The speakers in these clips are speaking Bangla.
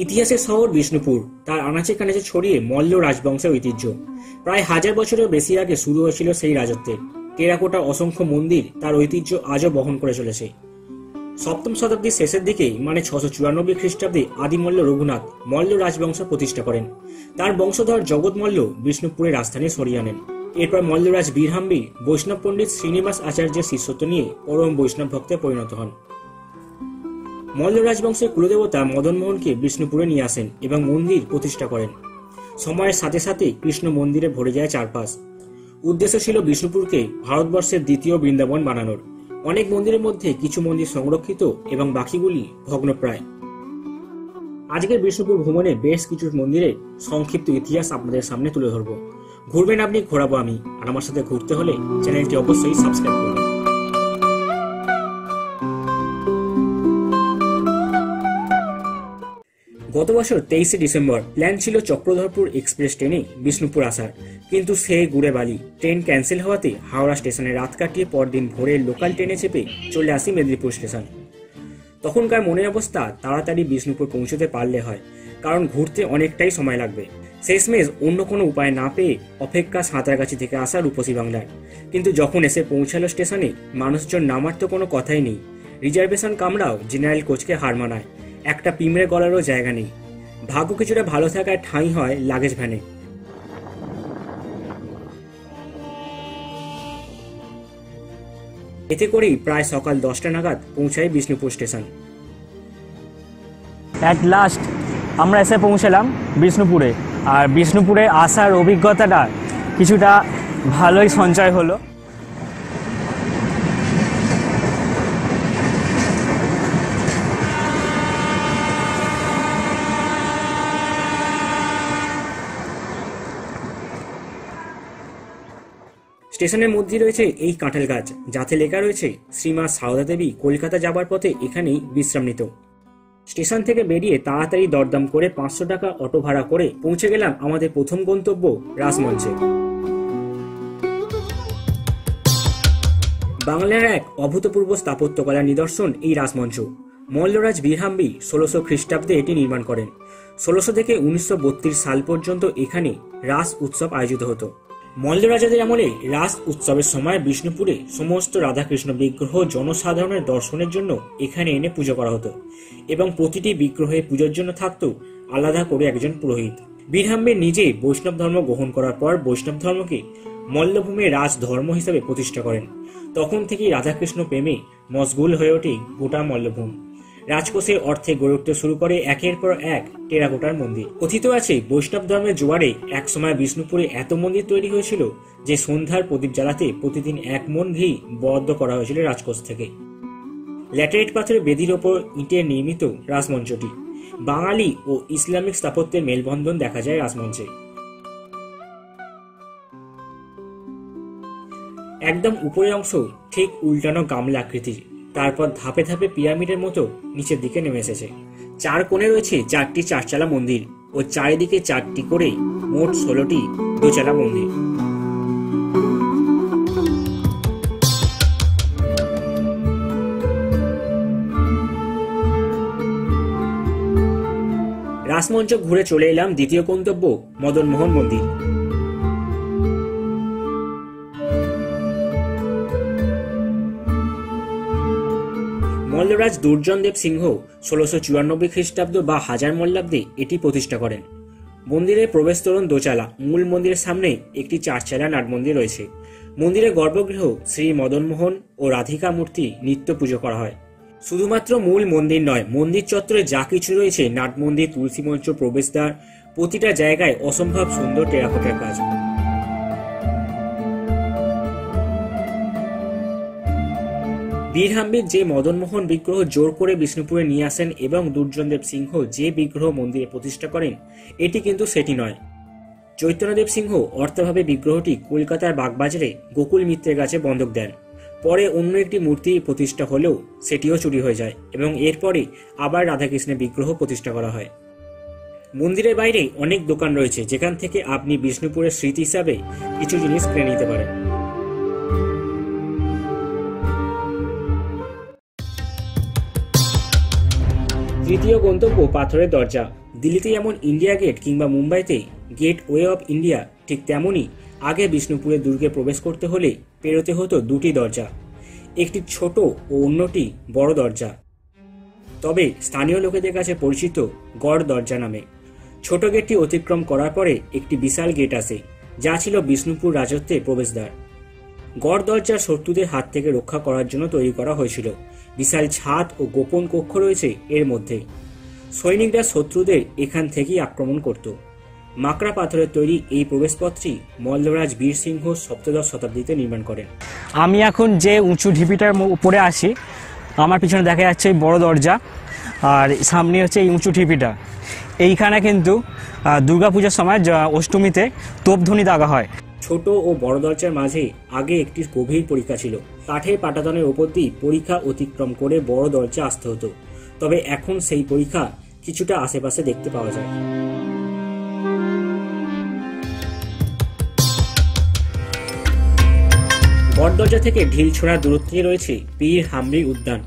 ইতিহাসের শহর বিষ্ণুপুর, তার আনাচে কানাচে ছড়িয়ে মল্ল রাজবংশের ঐতিহ্য। প্রায় 1000 বছরের বেশি আগে শুরু হয়েছিল সেই রাজত্বের। টেরাকোটা অসংখ্য মন্দির তার ঐতিহ্য আজও বহন করে চলেছে। সপ্তম শতাব্দীর শেষের দিকে মানে 694 খ্রিস্টাব্দে আদিমল্ল রঘুনাথ মল্ল রাজবংশ প্রতিষ্ঠা করেন। তার বংশধর জগৎ মল্ল বিষ্ণুপুরের রাজধানী সরিয়ে আনেন। এরপর মল্লরাজ বীরহাম্বী বৈষ্ণব পণ্ডিত শ্রীনিবাস আচার্যের শিষ্যত্ব নিয়ে পরম বৈষ্ণব ভক্তে পরিণত হন। মল্ল রাজবংশের কুলদেবতা মদনমোহনকে বিষ্ণুপুরে নিয়ে আসেন এবং মন্দির প্রতিষ্ঠা করেন। সময়ের সাথে সাথে কৃষ্ণ মন্দিরে ভরে যায় চারপাশ। উদ্দেশ্য ছিল বিষ্ণুপুরকে ভারতবর্ষের দ্বিতীয় বৃন্দাবন বানানোর। অনেক মন্দিরের মধ্যে কিছু মন্দির সংরক্ষিত এবং বাকিগুলি ভগ্নপ্রায়। আজকের বিষ্ণুপুর ভ্রমণে বেশ কিছু মন্দিরের সংক্ষিপ্ত ইতিহাস আপনাদের সামনে তুলে ধরব। ঘুরবেন আপনি, ঘোরাবো আমি, আর আমার সাথে ঘুরতে হলে চ্যানেলটি অবশ্যই সাবস্ক্রাইব করবেন। গত বছর 23শে ডিসেম্বর প্ল্যান ছিল চক্রধরপুর এক্সপ্রেস ট্রেনে বিষ্ণুপুর আসার, কিন্তু সে গুড়ে বালি। ট্রেন ক্যান্সেল হওয়াতে হাওড়া স্টেশনে রাত কাটিয়ে পরদিন ভোরে লোকাল ট্রেনে চেপে চলে আসি মেদিনীপুর স্টেশন। তখনকার মনের অবস্থা, তাড়াতাড়ি বিষ্ণুপুর পৌঁছতে পারলে হয়, কারণ ঘুরতে অনেকটাই সময় লাগবে। শেষমেশ অন্য কোনো উপায় না পেয়ে অপেক্ষা সাঁতরাগাছি থেকে আসা রূপসী বাংলার। কিন্তু যখন এসে পৌঁছালো স্টেশনে, মানুষজন নামার তো কোনো কথাই নেই। রিজার্ভেশন কামরাও জেনারেল কোচকে হার মানায়। একটা পিমড়ে গলারও জায়গা নেই। ভাগ্য কিছুটা ভালো থাকায় ঠাঁই হয় লাগেজ ভ্যানে। এতে করেই প্রায় সকাল 10টা নাগাদ পৌঁছায় বিষ্ণুপুর স্টেশন। অ্যাট লাস্ট আমরা এসে পৌঁছালাম বিষ্ণুপুরে। আর বিষ্ণুপুরে আসার অভিজ্ঞতাটা কিছুটা ভালোই সঞ্চয় হলো। স্টেশনের মধ্যে রয়েছে এই কাঁঠাল গাছ, যাতে লেখা রয়েছে শ্রীমা সারদা দেবী কলকাতা যাবার পথে এখানেই বিশ্রাম নিত। স্টেশন থেকে বেরিয়ে তাড়াতাড়ি দরদাম করে 500 টাকা অটো ভাড়া করে পৌঁছে গেলাম আমাদের প্রথম গন্তব্য রাসমঞ্চে। বাংলার এক অভূতপূর্ব স্থাপত্যকলার নিদর্শন এই রাসমঞ্চ। মল্লরাজ বীরহাম্বী 1600 খ্রিস্টাব্দে এটি নির্মাণ করেন। 1600 থেকে 1932 সাল পর্যন্ত এখানে রাস উৎসব আয়োজিত হতো। মল্ল রাজাদের আমলে রাস উৎসবের সময় বিষ্ণুপুরে সমস্ত রাধাকৃষ্ণ বিগ্রহ জনসাধারণের দর্শনের জন্য এখানে এনে পুজো করা হতো এবং প্রতিটি বিগ্রহে পুজোর জন্য থাকত আলাদা করে একজন পুরোহিত। বীরহাম্বী নিজে বৈষ্ণব ধর্ম গ্রহণ করার পর বৈষ্ণব ধর্মকে মল্লভূমে রাজ ধর্ম হিসেবে প্রতিষ্ঠা করেন। তখন থেকেই রাধাকৃষ্ণ প্রেমে মশগুল হয়ে ওঠে গোটা মল্লভূম। রাজকোষে অর্থে গড়ে উঠতে শুরু করে একের পর এক টেরাকোটার মন্দির। কথিত আছে বৈষ্ণব ধর্মের জোয়ারে একসময় বিষ্ণুপুরে এত মন্দির তৈরি হয়েছিল যে সন্ধ্যার প্রদীপ জ্বালাতে প্রতিদিন 1 মণ ঘি বরাদ্দ করা হয়েছিল রাজকোষ থেকে। ল্যাটেরাইট পাথরের বেদির ওপর ইটের নির্মিত রাসমঞ্চটি। বাঙালি ও ইসলামিক স্থাপত্যের মেলবন্ধন দেখা যায় রাসমঞ্চে। একদম উপরের অংশ ঠিক উল্টানো গামলা আকৃতির, তারপর ধাপে ধাপে পিরামিডের মতো নিচের দিকে নেমে এসেছে। 4 কোণে রয়েছে 4টি চারচালা মন্দির ও চারিদিকে 4টি করে মোট 16টি দোচালা মন্দির। রাসমঞ্চ ঘুরে চলে এলাম দ্বিতীয় গন্তব্য মদনমোহন মন্দির। মল্লরাজ দুর্জন দেব সিংহ 1694 খ্রিস্টাব্দ বা 1000 মল্লাব্দে এটি প্রতিষ্ঠা করেন। মন্দিরের প্রবেশ তোরণ দোচালা। মূল মন্দিরের সামনে একটি 4চালা নাট মন্দির রয়েছে। মন্দিরের গর্ভগৃহ শ্রী মদনমোহন ও রাধিকা মূর্তি নিত্য পুজো করা হয়। শুধুমাত্র মূল মন্দির নয়, মন্দির চত্বরে যা কিছু রয়েছে, নাট মন্দির, তুলসী মঞ্চ, প্রবেশদ্বার, প্রতিটা জায়গায় অসম্ভব সুন্দর টেরাকোটার কাজ। বীরহাম্বীর যে মদনমোহন বিগ্রহ জোর করে বিষ্ণুপুরে নিয়ে আসেন এবং দুর্জনদেব সিংহ যে বিগ্রহ মন্দিরে প্রতিষ্ঠা করেন, এটি কিন্তু সেটি নয়। চৈতন্যদেব সিংহ অর্থাভাবে বিগ্রহটি কলকাতার বাগবাজারে গোকুল মিত্রের কাছে বন্ধক দেন। পরে অন্য একটি মূর্তি প্রতিষ্ঠা হলেও সেটিও চুরি হয়ে যায় এবং এরপরে আবার রাধাকৃষ্ণের বিগ্রহ প্রতিষ্ঠা করা হয়। মন্দিরের বাইরে অনেক দোকান রয়েছে, যেখান থেকে আপনি বিষ্ণুপুরের স্মৃতি হিসাবে কিছু জিনিস কিনে নিতে পারেন। তৃতীয় গন্তব্য পাথরের দরজা। দিল্লিতে যেমন ইন্ডিয়া গেট কিংবা মুম্বাইতে গেট ওয়ে অফ ইন্ডিয়া, ঠিক তেমনই আগে বিষ্ণুপুরের দুর্গে প্রবেশ করতে হলে পেরোতে হতো দুটি দরজা, একটি ছোট ও অন্যটি বড় দরজা, তবে স্থানীয় লোকেদের কাছে পরিচিত গড় দরজা নামে। ছোট গেটটি অতিক্রম করার পরে একটি বিশাল গেট আসে, যা ছিল বিষ্ণুপুর রাজত্বের প্রবেশদ্বার। গড় দরজা শত্রুদের হাত থেকে রক্ষা করার জন্য তৈরি করা হয়েছিল। বিশাল ছাদ ও গোপন কক্ষ রয়েছে এর মধ্যে। সৈনিকরা শত্রুদের এখান থেকেই আক্রমণ করত। মাকড়া পাথরের তৈরি এই প্রবেশপথটি মল্লরাজ বীর সিংহ সপ্তদশ শতাব্দীতে নির্মাণ করেন। আমি এখন যে উঁচু ঢিপিটার উপরে আসি, আমার পিছনে দেখা যাচ্ছে এই বড় দরজা, আর সামনে হচ্ছে এই উঁচু ঢিপিটা। এইখানে কিন্তু দুর্গাপূজার সময় অষ্টমীতে তোপধ্বনি দাগা হয়। ছোট ও বড় দরজার মাঝে আগে একটি গভীর পরীক্ষা ছিল। কাঠের পাটাতনের ওপর দিয়ে পরীক্ষা অতিক্রম করে বড় দরজা আসতে হতো। তবে এখন সেই পরীক্ষা কিছুটা আশেপাশে দেখতে পাওয়া যায়। বড় দরজা থেকে ঢিল ছোড়া দূরত্বে রয়েছে বীর হাম্বি উদ্যান।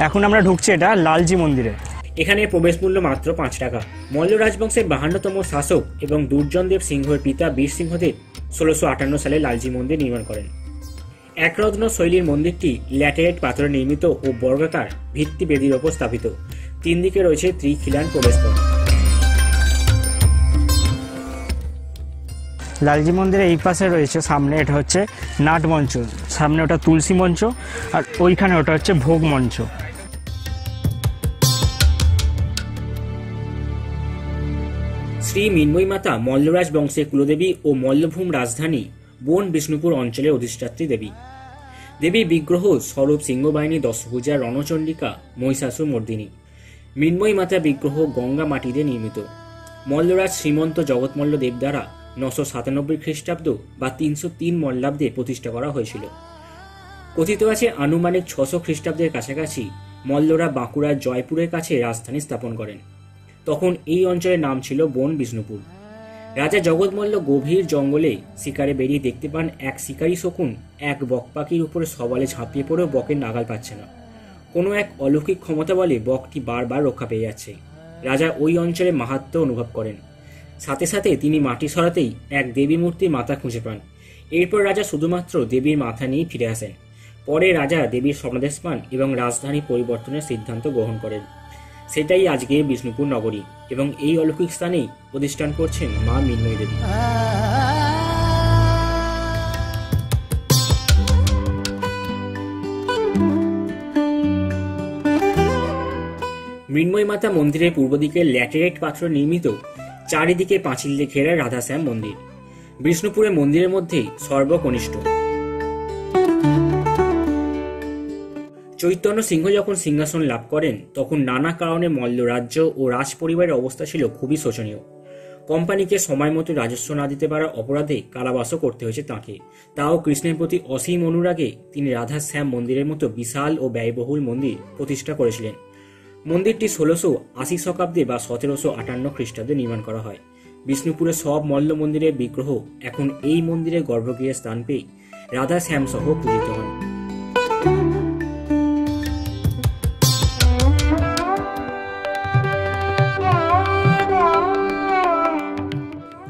এখন আমরা ঢুকছি এটা লালজি মন্দিরে। এখানে প্রবেশ মূল্য মাত্র 5 টাকা। মল্ল রাজবংশের 52তম শাসক এবং দুর্জনদেব সিংহের পিতা বীর সিংহদেব 1658 সালে লালজি মন্দির নির্মাণ করেন। একরত্ন শৈলীর মন্দিরটি ল্যাটেরাইট পাথরে নির্মিত ও বর্গাকার ভিত্তি বেদির ওপর স্থাপিত। 3 দিকে রয়েছে ত্রিখিলান প্রবেশপথ। লালজি মন্দিরে এই পাশে রয়েছে, সামনে এটা হচ্ছে নাট মঞ্চ, সামনে ওটা তুলসী মঞ্চ, আর ওইখানে ওটা হচ্ছে ভোগ মঞ্চ। শ্রী মৃন্ময়ী মাতা মল্লরাজ বংশের কুলদেবী ও মল্লভূম রাজধানী বন বিষ্ণুপুর অঞ্চলের অধিষ্ঠাত্রী দেবী। দেবীর বিগ্রহ স্বরূপ সিংহবাহিনী দশভুজা রণচণ্ডিকা মহিষাসুর মর্দিনী। মৃন্ময়ী মাতা বিগ্রহ গঙ্গা মাটি দিয়ে নির্মিত। মল্লরাজ শ্রীমন্ত জগৎমল্ল দেব দ্বারা 997 খ্রিস্টাব্দ বা 303 মল্লাব্দে প্রতিষ্ঠা করা হয়েছিল। কথিত আছে আনুমানিক 600 খ্রিস্টাব্দের কাছাকাছি মল্লরা বাঁকুড়ার জয়পুরের কাছে রাজধানী স্থাপন করেন। তখন এই অঞ্চলের নাম ছিল বন বিষ্ণুপুর। রাজা জগৎমল্ল গভীর জঙ্গলে শিকারে বেরিয়ে দেখতে পান এক শিকারী শকুন এক বক পাখির উপরে সবালে ঝাঁপিয়ে পড়েও বকের নাগাল পাচ্ছে না। কোনো এক অলৌকিক ক্ষমতা বলে বকটি বারবার রক্ষা পেয়ে যাচ্ছে। রাজা ওই অঞ্চলে মাহাত্ম্য অনুভব করেন। সাথে সাথে তিনি মাটি সরাতেই এক দেবী মূর্তির মাথা খুঁজে পান। এরপর রাজা শুধুমাত্র দেবীর মাথা নিয়ে ফিরে আসেন। পরে রাজা দেবীর স্বপ্নাদেশ পান এবং রাজধানী পরিবর্তনের সিদ্ধান্ত গ্রহণ করেন। সেটাই আজকে বিষ্ণুপুর নগরী, এবং এই অলৌকিক স্থানেই প্রতিষ্ঠান করছেন মা মৃন্ময়ী দেবী। মৃন্ময়ী মাতা মন্দিরের পূর্ব দিকে ল্যাটেরাইট পাথর নির্মিত চারিদিকে পাঁচিল দিয়ে ঘেরা রাধাশ্যাম মন্দির বিষ্ণুপুরের মন্দিরের মধ্যে সর্বকনিষ্ঠ। চৈতন্য সিংহ যখন সিংহাসন লাভ করেন তখন নানা কারণে মল্ল রাজ্য ও রাজ পরিবারের অবস্থা ছিল খুবই শোচনীয়। কোম্পানিকে সময় মতো রাজস্ব না দিতে পারার অপরাধে কারাবাসও করতে হয়েছে তাঁকে। তাও কৃষ্ণের প্রতি অসীম অনুরাগে তিনি রাধা শ্যাম মন্দিরের মতো বিশাল ও ব্যয়বহুল মন্দির প্রতিষ্ঠা করেছিলেন। মন্দিরটি 1680 শতাব্দী বা 1758 খ্রিস্টাব্দে নির্মাণ করা হয়। বিষ্ণুপুরের সব মল্ল মন্দিরের বিগ্রহ এখন এই মন্দিরের গর্ভগৃহে স্থান পেয়ে রাধা শ্যাম সহ পূজিত হন।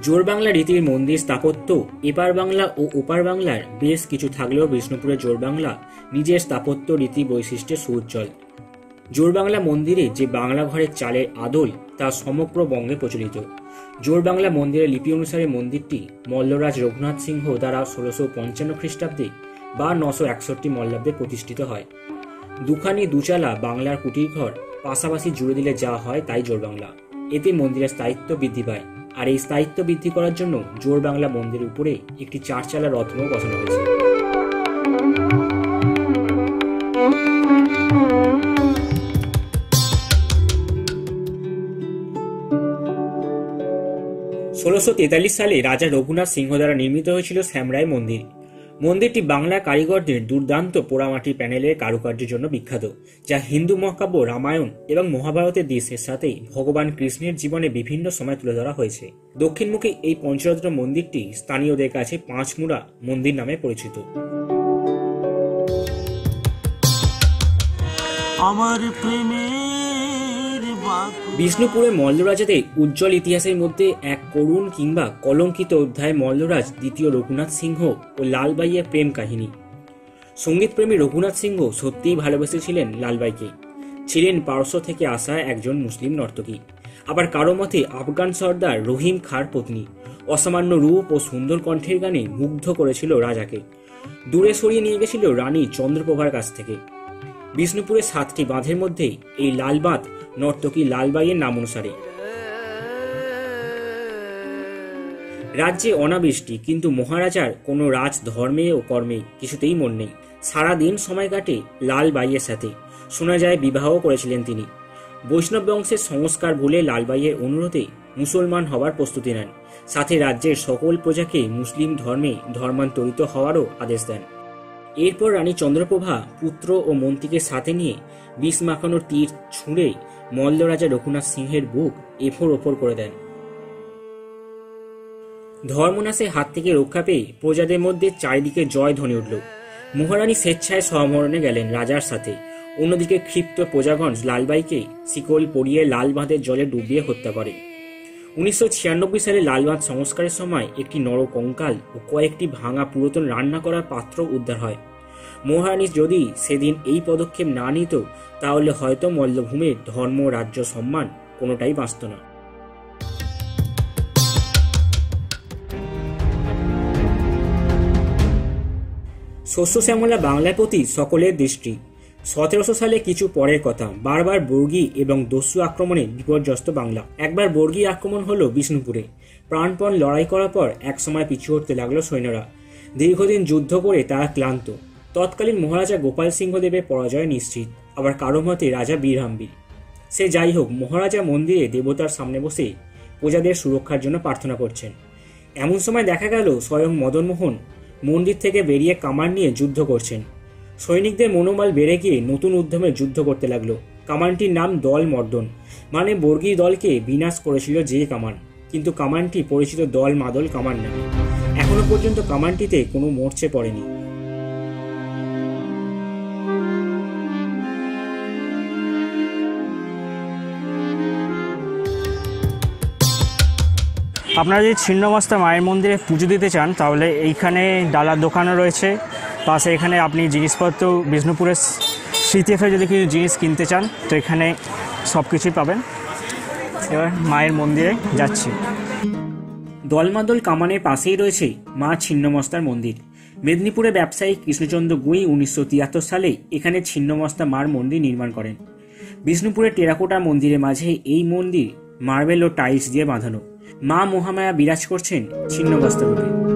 জোরবাংলা রীতির মন্দির স্থাপত্য এপার বাংলা ও ওপার বাংলার বেশ কিছু থাকলেও বিষ্ণুপুরের জোরবাংলা নিজের স্থাপত্য রীতি বৈশিষ্ট্যে সুউজ্জ্বল। জোরবাংলা মন্দিরে যে বাংলা ঘরের চালের আদল তা সমগ্র বঙ্গে প্রচলিত। জোরবাংলা মন্দিরের লিপি অনুসারে মন্দিরটি মল্লরাজ রঘুনাথ সিংহ দ্বারা 1655 খ্রিস্টাব্দে বা 961 মল্লাব্দে প্রতিষ্ঠিত হয়। দুখানি দুচালা বাংলার কুটির ঘর পাশাপাশি জুড়ে দিলে যা হয় তাই জোরবাংলা। এতে মন্দিরের স্থায়িত্ব বৃদ্ধি পায়, আর এই স্থায়িত্ব বৃদ্ধি করার জন্য জোরবাংলা মন্দিরের উপরে একটি 4 চালা রত্নও বসানো হয়েছে। সালে রাজা রঘুনাথ সিংহ দ্বারা নির্মিত হয়েছিল শ্যামরায় মন্দির। মন্দিরটি বাংলার কারিগরদের দুর্দান্ত পোড়ামাটির প্যানেলের কারুকার্যের জন্য বিখ্যাত, যা হিন্দু মহাকাব্য রামায়ণ এবং মহাভারতের দৃশ্যের সাথে ভগবান কৃষ্ণের জীবনে বিভিন্ন সময় তুলে ধরা হয়েছে। দক্ষিণমুখী এই পঞ্চরত্ন মন্দিরটি স্থানীয়দের কাছে পাঁচমুড়া মন্দির নামে পরিচিত। আমার প্রেমের বিষ্ণুপুরে মল্লরাজাদের উজ্জ্বল ইতিহাসের মধ্যে এক করুণ কিংবা কলঙ্কিত অধ্যায় মল্লরাজ দ্বিতীয় রঘুনাথ সিংহ ও লালবাইয়ের প্রেম কাহিনী। সঙ্গীতপ্রেমী রঘুনাথ সিংহ সত্যিই ভালোবেসেছিলেন লালবাইকে। ছিলেন পারস্য থেকে আসা একজন মুসলিম নর্তকী, আবার কারো মতে আফগান সর্দার রহিম খাঁর পত্নী। অসামান্য রূপ ও সুন্দর কণ্ঠের গানে মুগ্ধ করেছিল রাজাকে। দূরে সরিয়ে নিয়ে গেছিল রানী চন্দ্রপ্রভার কাছ থেকে। বিষ্ণুপুরের 7টি বাঁধের মধ্যে এই লাল বাঁধ নর্তকী লালবাইয়ের নাম অনুসারে। রাজ্যে অনাবৃষ্টি, কিন্তু মহারাজার কোনো রাজ ধর্মে ও কর্মে কিছুতেই মন নেই। সারাদিন সময় কাটে লালবাইয়ের সাথে। শোনা যায় বিবাহ করেছিলেন তিনি। বৈষ্ণব বংশের সংস্কার ভুলে লালবাইয়ের অনুরোধে মুসলমান হওয়ার প্রস্তুতি নেন। সাথে রাজ্যের সকল প্রজাকে মুসলিম ধর্মে ধর্মান্তরিত হওয়ারও আদেশ দেন। এরপর রানী চন্দ্রপ্রভা পুত্র ও মন্ত্রীকে সাথে নিয়ে বিষ মাখানোর তীর ছুঁড়ে মল্ল রাজা রঘুনাথ সিংহের বুক এফোর ওপর করে দেন। ধর্মনাশের হাত থেকে রক্ষা পেয়ে প্রজাদের মধ্যে চারিদিকে জয় ধ্বনি উঠল। মহারানী স্বেচ্ছায় সমরণে গেলেন রাজার সাথে। অন্যদিকে ক্ষিপ্ত প্রজাগণ লালবাইকে শিকল পরিয়ে লাল বাঁধের জলে ডুবিয়ে হত্যা করে। 1996 সালে লালবাঁধ সংস্কারের সময় একটি নরকঙ্কাল ও কয়েকটি ভাঙা পুরাতন রান্না করার পাত্র উদ্ধার হয়। মহারানী যদি সেদিন এই পদক্ষেপ না নিত, তাহলে হয়তো মল্লভূমির ধর্ম, রাজ্য, সম্মান কোনোটাই বাঁচত না। শস্য শ্যামলা বাংলার প্রতি সকলের দৃষ্টি। 1700 সালে কিছু পরের কথা। বারবার বর্গী এবং দস্যু আক্রমণে বিপর্যস্ত বাংলা। একবার বর্গী আক্রমণ হলো বিষ্ণুপুরে। প্রাণপণ লড়াই করার পর একসময় পিছু হটতে লাগলো সৈন্যরা। দীর্ঘদিন যুদ্ধ করে তারা ক্লান্ত। তৎকালীন মহারাজা গোপাল সিংহদেবের পরাজয় নিশ্চিত। আবার কারো মতে রাজা বীরহাম্বীর। সে যাই হোক, মহারাজা মন্দিরে দেবতার সামনে বসে প্রজাদের সুরক্ষার জন্য প্রার্থনা করছেন। এমন সময় দেখা গেল স্বয়ং মদনমোহন মন্দির থেকে বেরিয়ে কামান নিয়ে যুদ্ধ করছেন। সৈনিকদের মনোবল বেড়ে গিয়ে নতুন উদ্যমে যুদ্ধ করতে লাগলো। কামানটির নাম দল মর্দন, মানে বর্গী দলকে বিনাশ করেছিল যে কামান। কিন্তু কামানটি পরিচিত দল মাদল কামান নামে। এখনো পর্যন্ত কামানটিতে কোনো মরচে পড়েনি। আপনারা যদি ছিন্নমস্তা মায়ের মন্দিরে পুজো দিতে চান, তাহলে এইখানে ডালার দোকানও রয়েছে। পাশে এখানে আপনি জিনিসপত্র, বিষ্ণুপুরের স্মৃতিতে যদি কিছু জিনিস কিনতে চান, তো এখানে সব কিছুই পাবেন। এবার মায়ের মন্দিরে যাচ্ছি। দলমাদল কামানের পাশেই রয়েছে মা ছিন্নমস্তার মন্দির। মেদিনীপুরে ব্যবসায়ী কৃষ্ণচন্দ্র গুই 1973 সালে এখানে ছিন্নমস্তা মার মন্দির নির্মাণ করেন। বিষ্ণুপুরের টেরাকোটা মন্দিরের মাঝে এই মন্দির মার্বেল ও টাইলস দিয়ে বাঁধানো। মা মহামায়া বিরাজ করছেন ছিন্নমস্তা রূপে।